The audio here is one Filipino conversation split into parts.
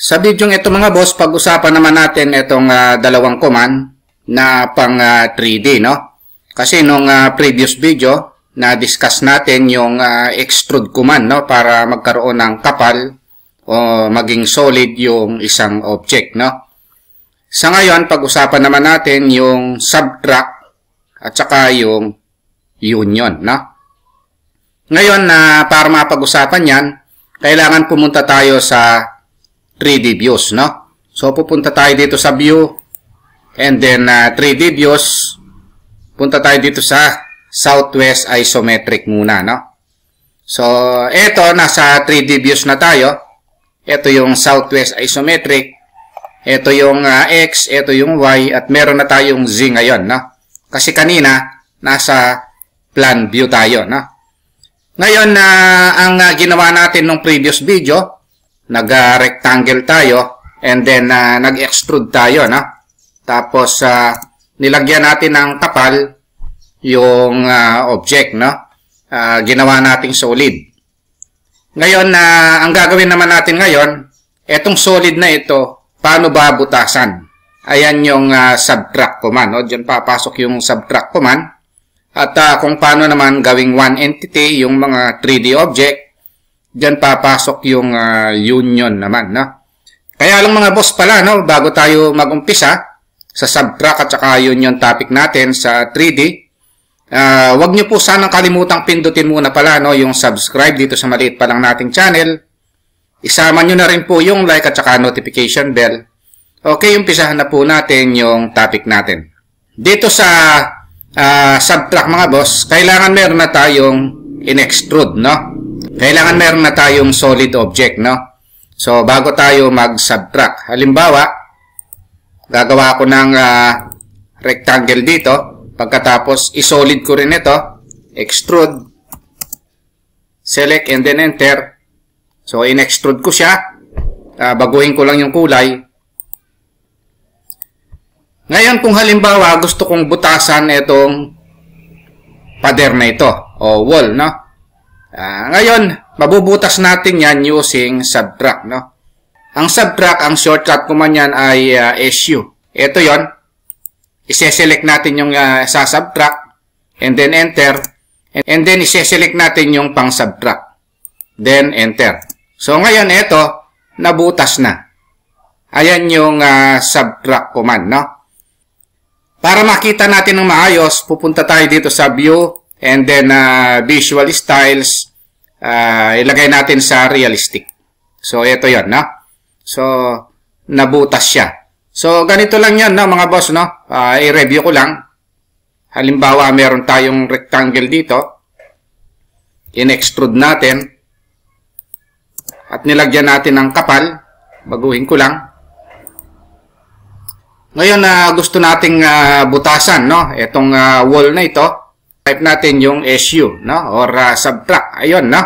Sa video ito mga boss, pag-usapan naman natin itong dalawang command na pang 3D, no? Kasi nung previous video, na-discuss natin yung extrude command, no? Para magkaroon ng kapal o maging solid yung isang object, no? Sa ngayon, pag-usapan naman natin yung subtract at saka yung union, no? Ngayon, para mapag-usapan yan, kailangan pumunta tayo sa 3D views, no? So, pupunta tayo dito sa view and then 3D views. Punta tayo dito sa Southwest Isometric muna, no? So, eto, nasa 3D views na tayo. Ito yung Southwest Isometric. Ito yung X, ito yung Y, at meron na tayong Z ngayon, no? Kasi kanina, nasa plan view tayo, no? Ngayon, ang ginawa natin nung previous video, nag-rectangle tayo, and then nag-extrude tayo, no? Tapos, nilagyan natin ng kapal yung object, no? Ginawa nating solid. Ngayon, ang gagawin naman natin ngayon, etong solid na ito, paano ba butasan? Ayan yung subtract command, no? Diyan papasok yung subtract command. At kung paano naman gawing one entity, yung mga 3D object, diyan papasok yung union naman, no? Kaya lang mga boss pala, no, bago tayo mag-umpisa sa subtract at saka union topic natin sa 3D, wag niyo po sanang kalimutang pindutin muna pala, no, yung subscribe dito sa maliit pa lang nating channel. Isama niyo na rin po yung like at saka notification bell. Okay, umpisahan na po natin yung topic natin. Dito sa subtract mga boss, kailangan meron na tayong in-extrude, no? Kailangan meron na tayong solid object, no? So, bago tayo mag-subtract. Halimbawa, gagawa ko ng rectangle dito. Pagkatapos, isolid ko rin ito. Extrude. Select and then enter. So, in-extrude ko siya. Baguhin ko lang yung kulay. Ngayon, kung halimbawa, gusto kong butasan itong pader na ito. O wall, no? Ngayon, mabubutas natin yan using subtract, no? Ang subtract, ang shortcut ko man yan ay SU. Ito yon. Ise-select natin yung sa subtract and then enter. And then, ise-select natin yung pang subtract. Then, enter. So, ngayon, ito, nabutas na. Ayan yung subtract command, no? Para makita natin ng maayos, pupunta tayo dito sa view. And then, visual styles, ilagay natin sa realistic. So, ito yon, no? So, nabutas siya. So, ganito lang yan, no, mga boss, no? I-review ko lang. Halimbawa, meron tayong rectangle dito. In-extrude natin. At nilagyan natin ng kapal. Baguhin ko lang. Ngayon, gusto nating butasan, no? Itong wall na ito. Type natin yung SU, no? Or subtract. Ayun, no?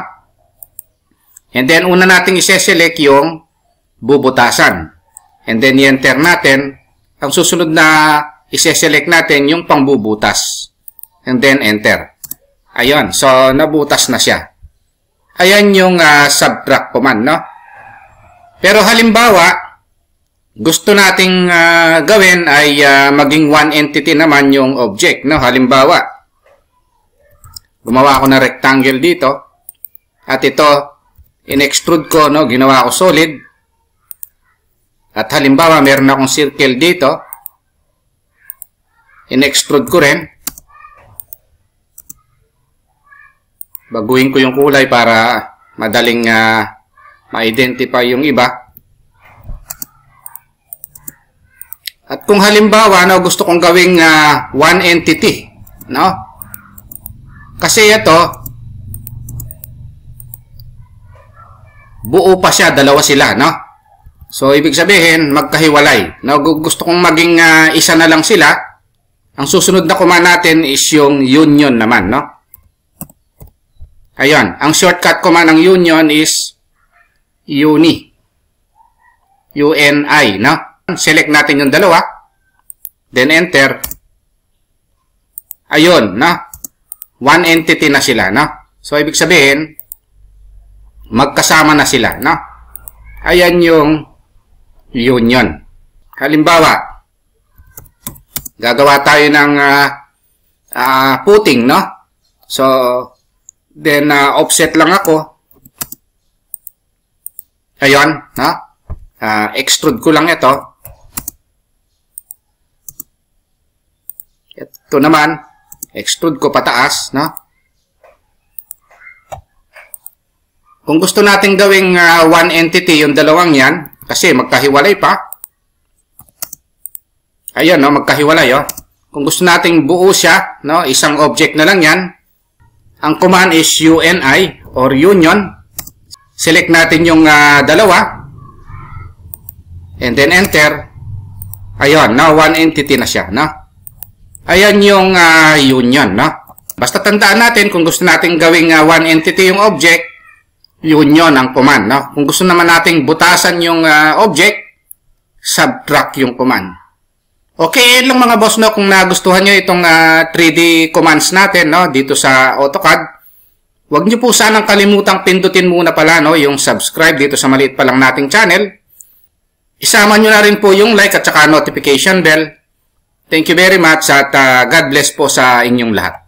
And then, una nating ise-select yung bubutasan. And then, i-enter natin. Ang susunod na ise-select natin yung pangbubutas. And then, enter. Ayun. So, nabutas na siya. Ayan yung subtract command, no? Pero halimbawa, gusto nating gawin ay maging one entity naman yung object, no? Halimbawa, gumawa ako ng rectangle dito. At ito, in-extrude ko, no? Ginawa ko solid. At halimbawa, meron akong circle dito. In-extrude ko rin. Baguhin ko yung kulay para madaling ma-identify yung iba. At kung halimbawa, no, gusto kong gawing one entity, no? Kasi ito, buo pa siya, dalawa sila, no? So, ibig sabihin, magkahiwalay. No? Gusto kong maging isa na lang sila. Ang susunod na command natin is yung union naman, no? Ayun, ang shortcut command ng union is uni. UNI, no? Select natin yung dalawa. Then, enter. Ayun, no? One entity na sila, no? So, ibig sabihin, magkasama na sila, no? Ayan yung union. Halimbawa, gagawa tayo ng footing, no? So, then offset lang ako. Ayun, no? Extrude ko lang ito. Ito naman, extrude ko pataas, no? Kung gusto natin gawing one entity yung dalawang yan, kasi magkahiwalay pa. Ayun, no? Magkahiwalay, oh. Kung gusto nating buo siya, no? Isang object na lang yan. Ang command is UNI or union. Select natin yung dalawa. And then enter. Ayun, now one entity na siya, no? Ayan yung union, no? Basta tandaan natin kung gusto natin gawing one entity yung object, union ang command, no? Kung gusto naman nating butasan yung object, subtract yung command. Okay, yun lang mga boss, no? Kung nagustuhan nyo itong 3D commands natin, no? Dito sa AutoCAD, huwag nyo po sanang kalimutang pindutin muna pala, no? Yung subscribe dito sa maliit pa lang nating channel. Isama nyo na rin po yung like at saka notification bell. Thank you very much at God bless po sa inyong lahat.